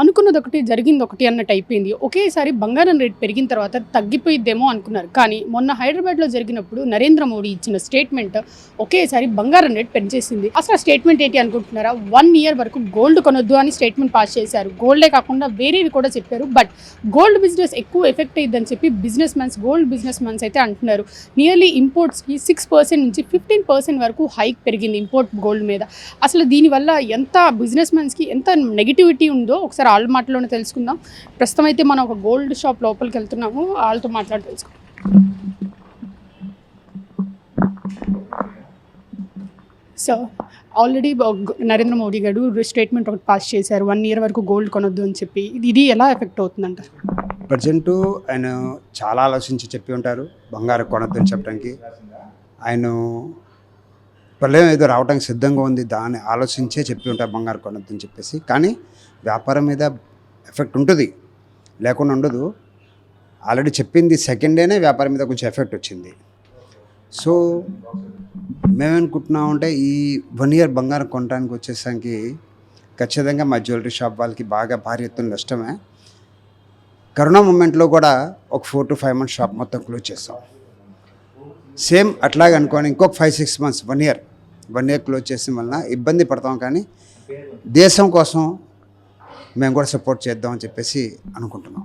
అనుకున్నది ఒకటి, జరిగింది ఒకటి అన్నట్టు అయిపోయింది. ఒకేసారి బంగారం రేట్ పెరిగిన తర్వాత తగ్గిపోయిద్దేమో అనుకున్నారు. కానీ మొన్న హైదరాబాద్‌లో జరిగినప్పుడు నరేంద్ర మోడీ ఇచ్చిన స్టేట్మెంట్ ఒకేసారి బంగారం రేట్ పెంచేసింది. అసలు ఆ స్టేట్మెంట్ ఏంటి అనుకుంటున్నారా? 1 ఇయర్ వరకు గోల్డ్ కొనొద్దు అని స్టేట్మెంట్ పాస్ చేశారు. గోల్డే కాకుండా వేరేవి కూడా చెప్పారు. బట్ గోల్డ్ బిజినెస్ ఎక్కువ ఎఫెక్ట్ అయ్యిద్దని చెప్పి గోల్డ్ బిజినెస్ మెన్స్ అయితే అంటున్నారు. నియర్లీ ఇంపోర్ట్స్‌కి 6% నుంచి 15% వరకు హైక్ పెరిగింది ఇంపోర్ట్ గోల్డ్ మీద. అసలు దీనివల్ల ఎంత బిజినెస్ మెన్స్‌కి ఎంత నెగటివిటీ ఉందో ఒకసారి వాళ్ళ మాటలోనే తెలుసుకుందాం. ప్రస్తుతం అయితే మనం ఒక గోల్డ్ షాప్ లోపలికి వెళ్తున్నాము. వాళ్ళతో మాట్లాడి తెలుసుకుందాం. సో ఆల్రెడీ నరేంద్ర మోడీ గారు స్టేట్మెంట్ ఒకటి పాస్ చేశారు. 1 ఇయర్ వరకు గోల్డ్ కొనొద్దు అని చెప్పి. ఇది ఎలా ఎఫెక్ట్ అవుతుందంటారు? ప్రజెంటు ఆయన చాలా ఆలోచించి చెప్పి ఉంటారు బంగారం కొనొద్దు అని చెప్పడానికి. ఆయన ప్రళయం ఏదో రావడానికి సిద్ధంగా ఉంది, దాన్ని ఆలోచించే చెప్పి ఉంటారు బంగారం కొనొద్దు అని చెప్పేసి. కానీ వ్యాపారం మీద ఎఫెక్ట్ ఉంటుంది, లేకుండా ఉండదు. ఆల్రెడీ చెప్పింది సెకండ్ డేనే వ్యాపారం మీద కొంచెం ఎఫెక్ట్ వచ్చింది. సో మేమనుకుంటున్నామంటే ఈ 1 ఇయర్ బంగారం కొనడానికి వచ్చేసరికి ఖచ్చితంగా మా జ్యువెలరీ షాప్ వాళ్ళకి బాగా భారీ ఎత్తున నష్టమే. కరోనా మూమెంట్లో కూడా ఒక 4 to 5 months షాప్ మొత్తం క్లోజ్ చేస్తాం. సేమ్ అట్లాగే అనుకోని ఇంకొక 5-6 months 1 ఇయర్ క్లోజ్ చేసిన వలన ఇబ్బంది పడతాం. కానీ దేశం కోసం మేము కూడా సపోర్ట్ చేద్దామని చెప్పేసి అనుకుంటున్నాం.